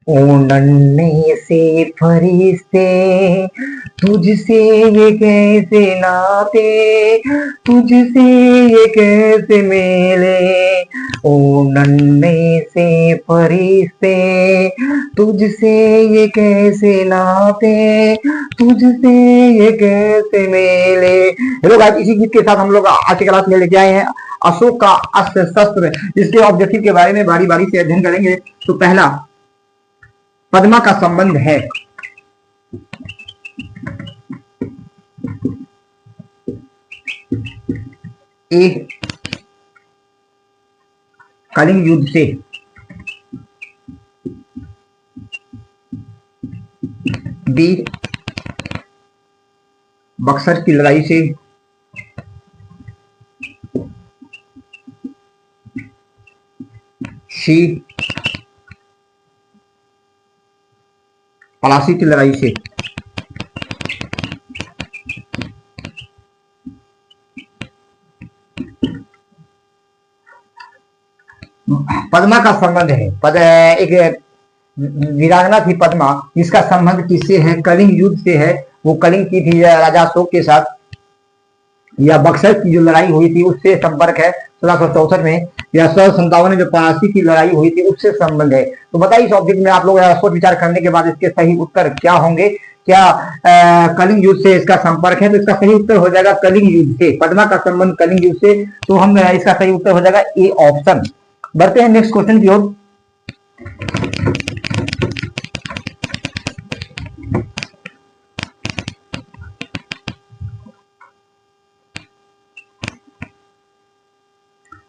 ओ नन्हे से फरिश्ते तुझसे ये कैसे नाते, तुझसे ये कैसे मेले। ओ नन्हे से फरिश्ते तुझसे ये कैसे नाते, तुझसे ये कैसे मेले। हेलो गाइस, इसी गीत के साथ हम लोग आज की क्लास में लेके आए हैं अशोक का अस्त्र शस्त्र। इसके ऑब्जेक्टिव के बारे में बारी बारी से अध्ययन करेंगे। तो पहला, पद्मा का संबंध है ए कलिंग युद्ध से, बी बक्सर की लड़ाई से, सी पलासी की लड़ाई से। पद्मा का संबंध है एक वीरांगना थी पद्मा, जिसका संबंध किससे है? कलिंग युद्ध से है। वो कलिंग की थी राजा अशोक के साथ, या बक्सर की जो लड़ाई हुई थी उससे संपर्क है 1664 में, या 1657 में जो पलासी की लड़ाई हुई थी उससे संबंध है। तो बताइए इस ऑब्जेक्ट में आप लोग सोच विचार करने के बाद इसके सही उत्तर क्या होंगे? क्या कलिंग युद्ध से इसका संपर्क है? तो इसका सही उत्तर हो जाएगा कलिंग युद्ध से। पद्मा का संबंध कलिंग युद्ध से, तो हम इसका सही उत्तर हो जाएगा ए ऑप्शन। बढ़ते हैं नेक्स्ट क्वेश्चन की ओर।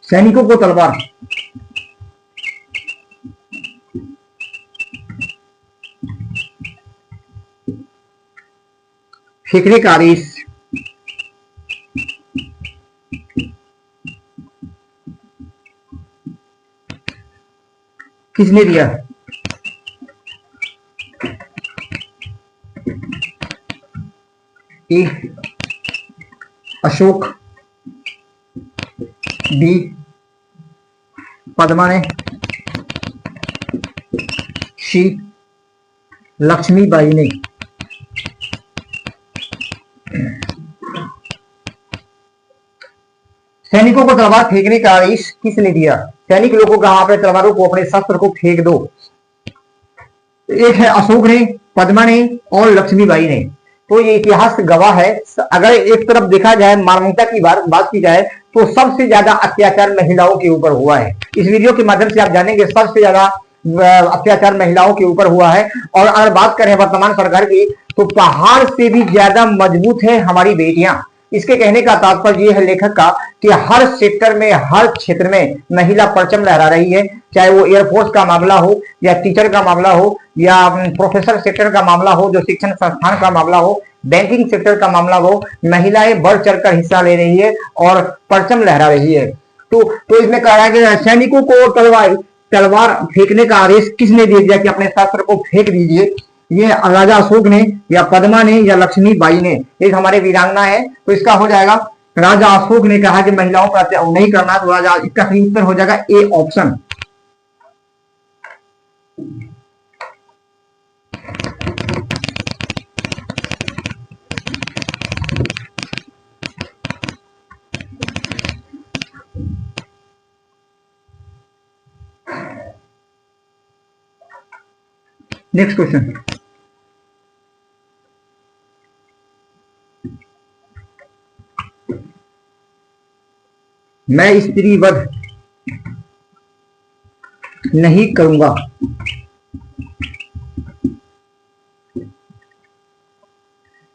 सैनिकों को तलवार फेंकने का आदेश किसने दिया? ए अशोक, बी पद्मा ने, सी लक्ष्मीबाई ने। सैनिकों को तलवार फेंकने का आदेश किसने दिया? सैनिक लोगों का अपने तलवारों को, अपने शस्त्र को फेंक दो। एक है अशोक ने, पद्मा ने और लक्ष्मीबाई ने। तो ये इतिहास गवाह है। अगर एक तरफ देखा जाए, मानवता की बात की जाए, तो सबसे ज्यादा अत्याचार महिलाओं के ऊपर हुआ है। इस वीडियो के माध्यम से आप जानेंगे सबसे ज्यादा अत्याचार महिलाओं के ऊपर हुआ है। और अगर बात करें वर्तमान सरकार की, तो पहाड़ से भी ज्यादा मजबूत है हमारी बेटियां। इसके कहने का तात्पर्य यह है लेखक का कि हर सेक्टर में, हर क्षेत्र में महिला परचम लहरा रही है। चाहे वो एयरफोर्स का मामला हो, या टीचर का मामला हो, या प्रोफेसर सेक्टर का मामला हो, जो शिक्षण संस्थान का मामला हो, बैंकिंग सेक्टर का मामला हो, महिलाएं बढ़ चढ़कर हिस्सा ले रही है और परचम लहरा रही है। तो इसमें कह रहा है कि सैनिकों को तलवार फेंकने का आदेश किसने दे दिया कि अपने शस्त्र को फेंक दीजिए? ये राजा अशोक ने, या पद्मा ने, या लक्ष्मीबाई ने। ये हमारे वीरांगना है, तो इसका हो जाएगा राजा अशोक ने कहा कि महिलाओं पर अत्याचार नहीं करना, तो राजा इसका सही उत्तर हो जाएगा ए ऑप्शन। Next question. मैं स्त्री वध नहीं करूंगा,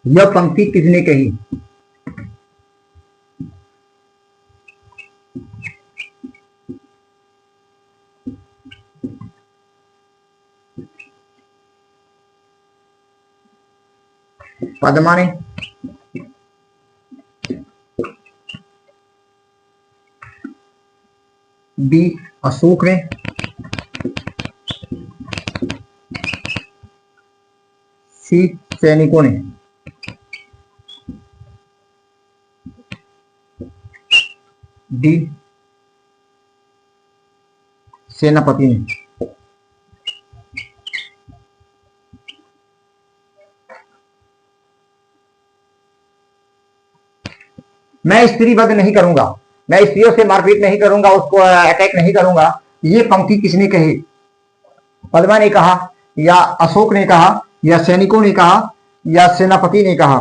यह पंक्ति किसने कही? पद्मा ने, बी अशोक ने, सी सैनिकों ने, डी सेनापति ने। मैं स्त्री वध नहीं करूंगा, मैं स्त्रियों से मारपीट नहीं करूंगा, उसको अटैक नहीं करूंगा। ये पंक्ति किसने कही? पद्मा ने कहा, या अशोक ने कहा, या सैनिकों ने कहा, या सेनापति ने कहा?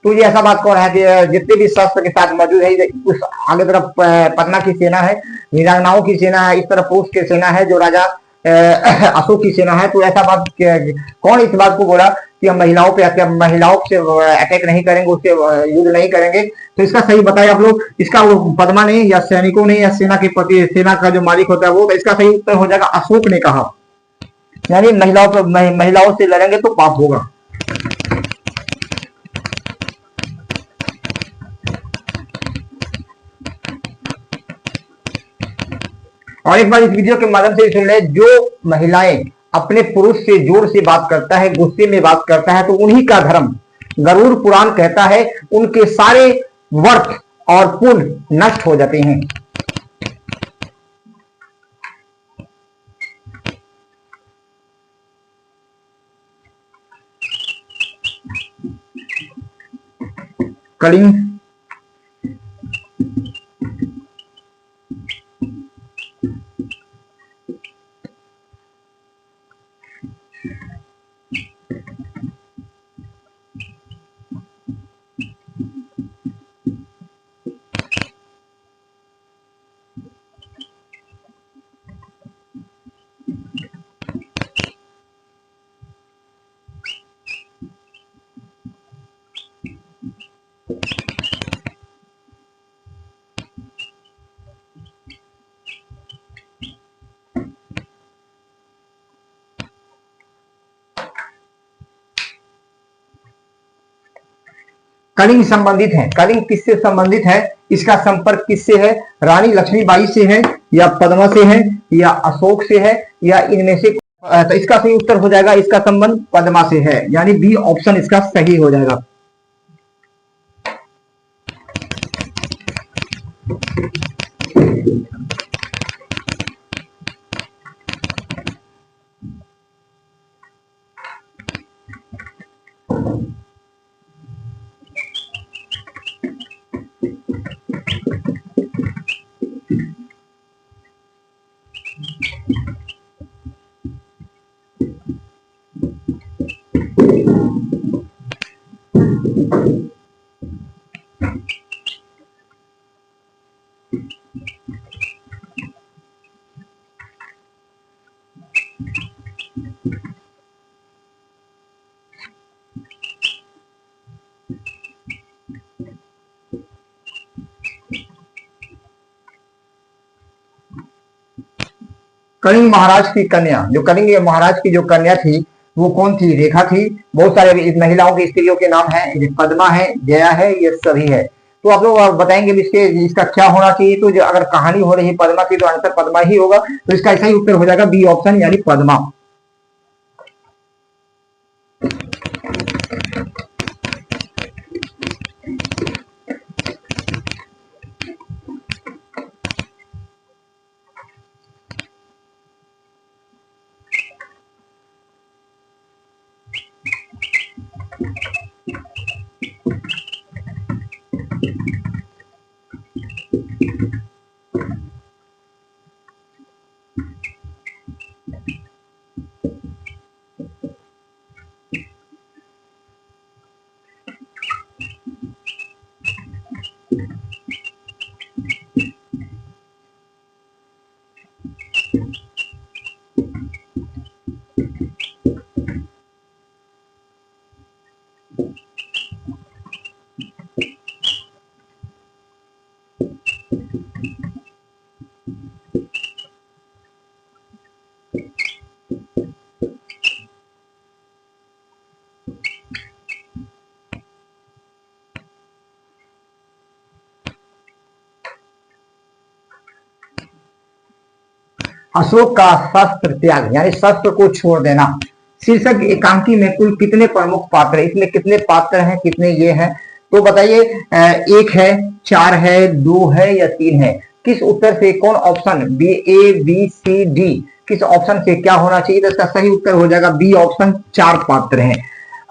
तो ये ऐसा बात कौन है? जितने भी शस्त्र के साथ मौजूद है, उस आगे तरफ पद्मा की सेना है, वीरांगनाओं की सेना है, इस तरफ पुरुष की सेना है जो राजा अशोक की सेना है। तो ऐसा बात कौन इस बात को बोला कि हम महिलाओं से अटैक नहीं करेंगे, उससे युद्ध नहीं करेंगे? तो इसका सही बताइए आप लोग, इसका पद्मा ने या सैनिकों ने या सेना का जो मालिक होता है वो? इसका सही उत्तर हो जाएगा अशोक ने कहा, यानी महिलाओं से लड़ेंगे तो पाप होगा। और एक बार इस वीडियो के माध्यम से सुन ले, जो महिलाएं अपने पुरुष से जोर से बात करता है, गुस्से में बात करता है, तो उन्हीं का धर्म, गरुड़ पुराण कहता है, उनके सारे वर्थ और पुण्य नष्ट हो जाते हैं। कलिंग कलिंग संबंधित है। कलिंग किससे संबंधित है? इसका संपर्क किससे है? रानी लक्ष्मीबाई से है, या पद्मा से है, या अशोक से है, या इनमें से? तो इसका सही उत्तर हो जाएगा, इसका संबंध पद्मा से है, यानी बी ऑप्शन इसका सही हो जाएगा। कलिंग महाराज की कन्या, जो कलिंग महाराज की जो कन्या थी वो कौन थी? रेखा थी। बहुत सारे महिलाओं की, स्त्रियों के नाम है, पद्मा है, जया है, ये सभी है। तो आप लोग बताएंगे इसका क्या होना चाहिए? तो जो अगर कहानी हो रही है पद्मा की, तो आंसर पद्मा ही होगा। तो इसका सही उत्तर हो जाएगा बी ऑप्शन, यानी पद्मा। अशोक का शस्त्र त्याग, यानी शस्त्र को छोड़ देना। शीर्षक एकांकी में कुल कितने प्रमुख पात्र है? इसमें कितने पात्र हैं, कितने ये हैं? तो बताइए, एक है, चार है, दो है, या तीन है? किस उत्तर से कौन ऑप्शन, बी, ए, बी, सी, डी, किस ऑप्शन से क्या होना चाहिए? तो इसका सही उत्तर हो जाएगा बी ऑप्शन, चार पात्र हैं।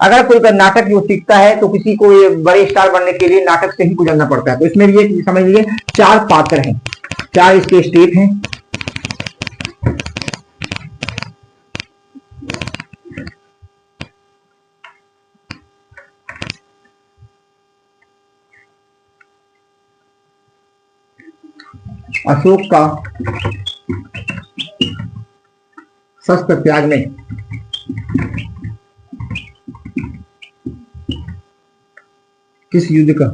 अगर कोई नाटक जो सीखता है तो किसी को ये बड़े स्टार बनने के लिए नाटक से ही गुजरना पड़ता है। तो इसमें ये समझ लीजिए 4 पात्र हैं, 4 इसके स्टेप हैं। अशोक का शस्त्र त्याग में किस युद्ध का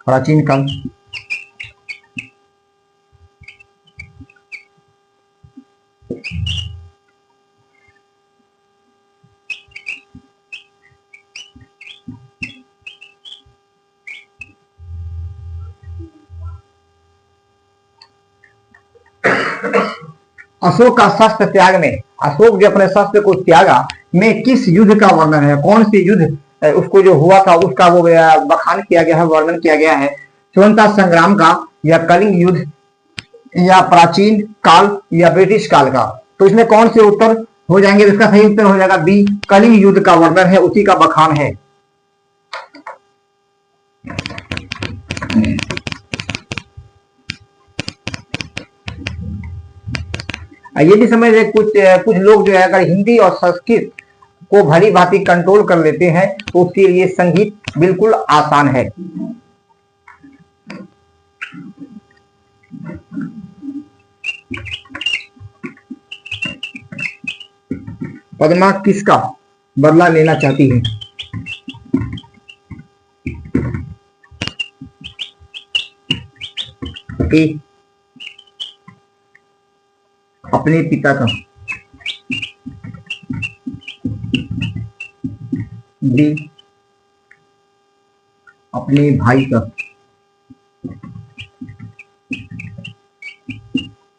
प्राचीन काल। अशोक का शस्त्र त्याग में, अशोक जो अपने शस्त्र को त्यागा में किस युद्ध का वर्णन है, कौन सी युद्ध उसको जो हुआ था उसका वो बखान किया गया है, वर्णन किया गया है। स्वतंत्रता संग्राम का, या कलिंग युद्ध, या प्राचीन काल, या ब्रिटिश काल का। तो इसमें कौन से उत्तर हो जाएंगे? इसका सही उत्तर हो जाएगा बी, कलिंग युद्ध का वर्णन है, उसी का बखान है। ये भी समझ रहे कुछ लोग जो है अगर हिंदी और संस्कृत को भली भांति कंट्रोल कर लेते हैं तो उसके लिए संगीत बिल्कुल आसान है। पद्मा किसका बदला लेना चाहती है? ए, अपने पिता का, बी, अपने भाई का,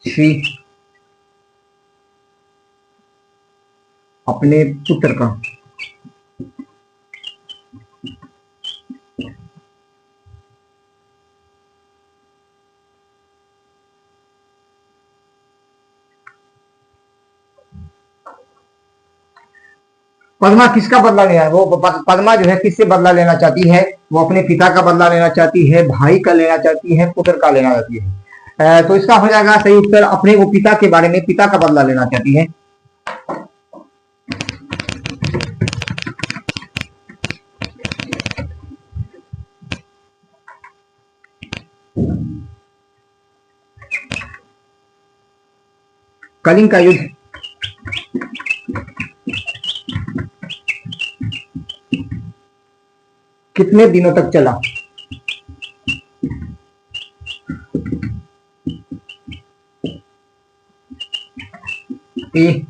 सी, अपने पुत्र का, पद्मा किसका बदला लेना है? वो पद्मा जो है किससे बदला लेना चाहती है? वो अपने पिता का बदला लेना चाहती है, भाई का लेना चाहती है, पुत्र का लेना चाहती है। तो इसका हो जाएगा सही उत्तर अपने वो पिता के बारे में, पिता का बदला लेना चाहती है। कलिंग का युद्ध कितने दिनों तक चला? ए,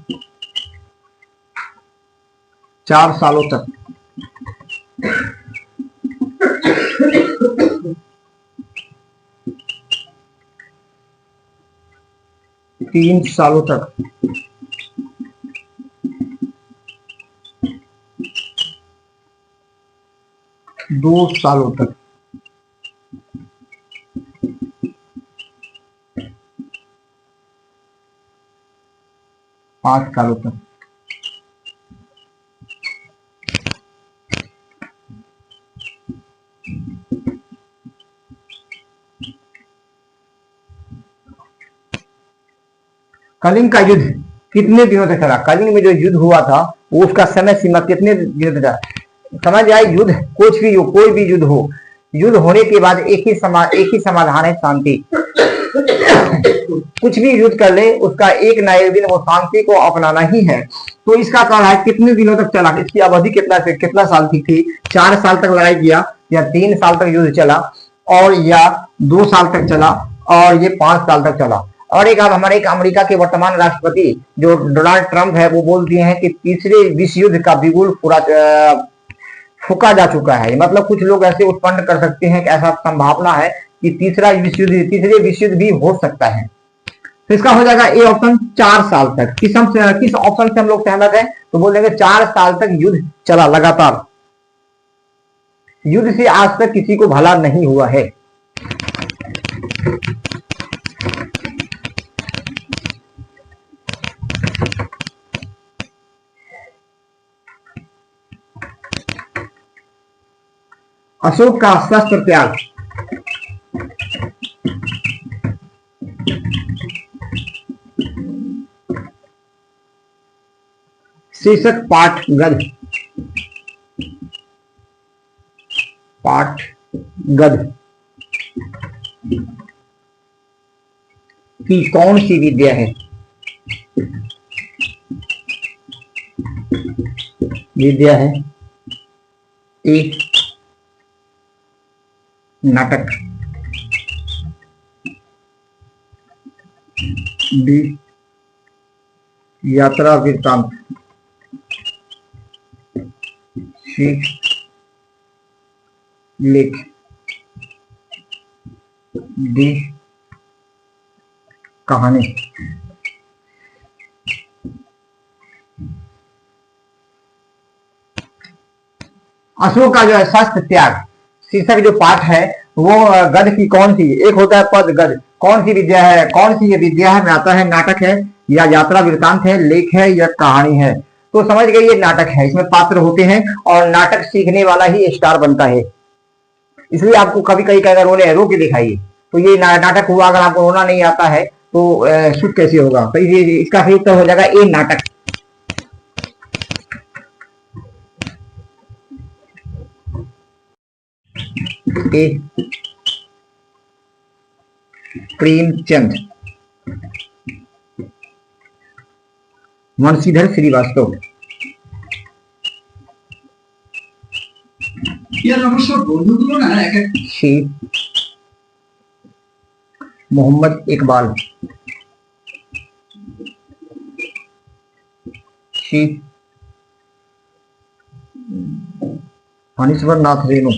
4 सालों तक, तीन सालों तक, 2 सालों तक, 5 सालों तक। कलिंग का युद्ध कितने दिनों तक चला? कलिंग में जो युद्ध हुआ था वो उसका समय सीमा कितने दिनों तक चला? समझ आए? युद्ध कुछ भी हो, कोई भी युद्ध हो, युद्ध होने के बाद एक ही समाधान है, शांति। कुछ भी युद्ध कर ले उसका एक ना एक दिन वो शांति को अपनाना ही है। तो इसका कारण है कितने दिनों तक चला, इसकी अवधि कितना साल थी? 4 साल तक लड़ाई किया, या 3 साल तक युद्ध चला, और या 2 साल तक चला, और ये 5 साल तक चला। और एक अब हमारे एक अमेरिका के वर्तमान राष्ट्रपति जो डोनाल्ड ट्रंप है वो बोल दिए हैं कि तीसरे विश्व युद्ध का बिगुल फूका जा चुका है। मतलब कुछ लोग ऐसे उत्पन्न कर सकते हैं कि ऐसा संभावना है कि तीसरे विश्व युद्ध भी हो सकता है। तो इसका हो जाएगा ए ऑप्शन 4 साल तक। किस ऑप्शन से हम लोग सहमत हैं? तो बोल देंगे 4 साल तक युद्ध चला लगातार। युद्ध से आज तक किसी को भला नहीं हुआ है। अशोक का शस्त्र त्याग। शीर्षक पाठ गद। पाठ गद की कौन सी विद्या है? विद्या है ए नाटक, बी यात्रा वृत्तांत, सी लेख, डी कहानी। अशोक का जो है शस्त्र त्याग शीर्षक जो पाठ है वो गद की कौन सी, एक होता है पद गद, कौन सी विद्या है, कौन सी ये विद्या है में आता है नाटक है या यात्रा वृत्तांत है, लेख है या कहानी है। तो समझ गए ये नाटक है, इसमें पात्र होते हैं और नाटक सीखने वाला ही स्टार बनता है। इसलिए आपको कभी कहीं अगर रोने रो के दिखाइए तो ये नाटक हुआ। अगर आपको रोना नहीं आता है तो शुद्ध कैसे होगा? तो इसका सही उत्तर हो जाएगा ए नाटक। ए प्रेमचंद, वंशीधर श्रीवास्तव। सी मोहम्मद इकबाल, सी फणीश्वर नाथ रेणु,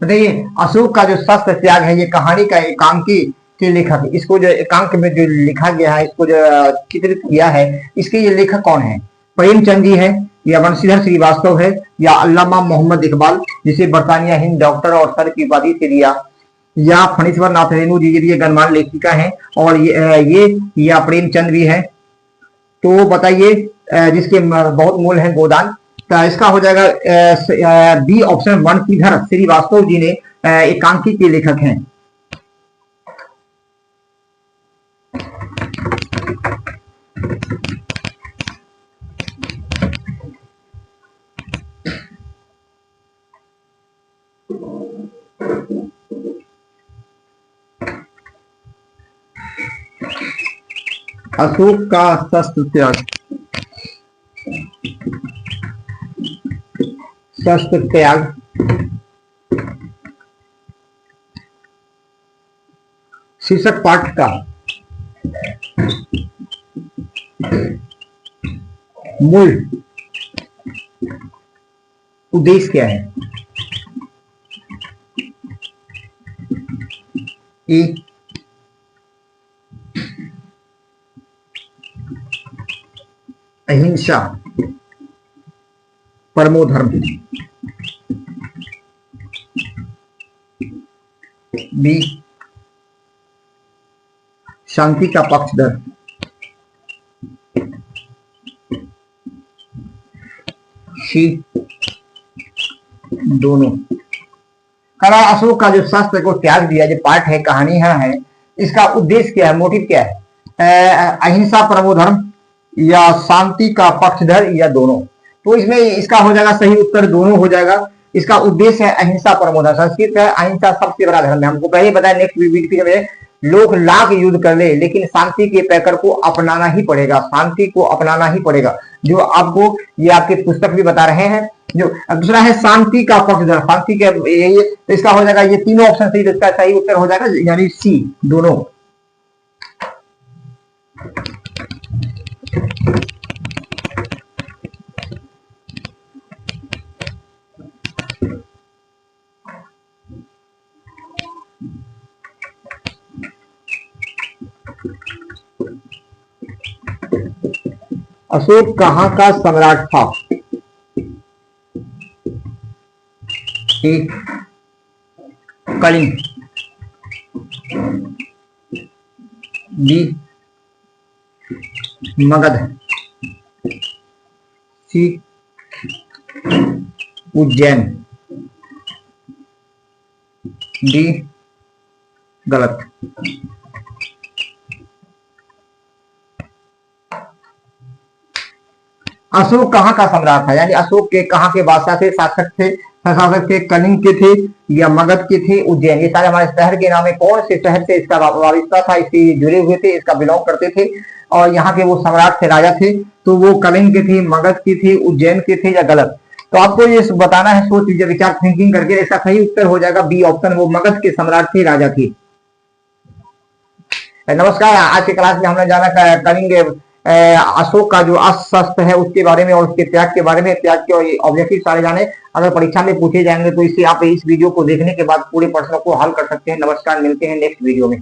बताइए अशोक का जो शस्त्र त्याग है ये कहानी का एकांकी के लेखक, इसको जो एकांक में जो लिखा गया है, इसको जो चित्रित किया है, इसके ये लेखक कौन है? प्रेमचंद जी है या वंशीधर श्रीवास्तव है या अल्लामा मोहम्मद इकबाल जिसे बरतानिया हिंद डॉक्टर और सर की उपाधि से दिया, या फणीश्वर नाथ रेणु जी ये गणमान्य लेखिका है और ये या प्रेमचंद भी है। तो बताइए जिसके बहुत मूल है गोदान। तो इसका हो जाएगा बी ऑप्शन, वंशीधर श्रीवास्तव जी ने एकांकी के लेखक हैं। अशोक का शस्त्र त्याग, शस्त्र त्याग शीर्षक पाठ का मूल उद्देश्य क्या है? ए अहिंसा परमो धर्म, बी शांति का पक्षधर, सी दोनों। कला अशोक का जो शस्त्र को त्याग दिया, जो पाठ है कहानी है, इसका उद्देश्य क्या है, मोटिव क्या है? अहिंसा परमो धर्म या शांति का पक्षधर या दोनों। तो इसमें इसका हो जाएगा सही उत्तर दोनों हो जाएगा। इसका उद्देश्य है अहिंसा परमो धर्म। संस्कृत है अहिंसा सबसे बड़ा धर्म है। हमको पहले बताया नेक्स्ट वीडियो में, लोग लाख युद्ध कर ले लेकिन शांति के पैकर को अपनाना ही पड़ेगा, शांति को अपनाना ही पड़ेगा। जो आपको ये आपके पुस्तक भी बता रहे हैं। जो दूसरा है शांति का पक्षधर, शांति के तो इसका हो जाएगा ये तीनों ऑप्शन सही, इसका सही उत्तर हो जाएगा यानी सी दोनों। अशोक कहाँ का सम्राट था? ए कलिंग, बी मगध, सी उज्जैन, डी गलत। अशोक कहाँ का सम्राट था, यानी अशोक के कहाँ के बादशाह थे, शासक थे, कलिंग के थे या मगध के थे, उज्जैन। ये सारे हमारे शहर के नाम है। कौन से शहर से इसका वारिस्ता था, इससे जुड़े हुए थे, इसका बिलोंग करते थे और यहाँ के वो सम्राट थे, राजा थे, तो वो कलिंग के थे, मगध के थे, उज्जैन के थे या गलत। तो आपको ये बताना है, सोच लीजिए, विचार थिंकिंग करके। इसका सही उत्तर हो जाएगा बी ऑप्शन, वो मगध के सम्राट थे, राजा थे। नमस्कार, आज की क्लास में हमने जाना कलिंग अशोक का जो अस्त्र है उसके बारे में और उसके त्याग के बारे में, त्याग के ऑब्जेक्टिव सारे जाने। अगर परीक्षा में पूछे जाएंगे तो इससे आप इस वीडियो को देखने के बाद पूरे प्रश्नों को हल कर सकते हैं। नमस्कार, मिलते हैं नेक्स्ट वीडियो में।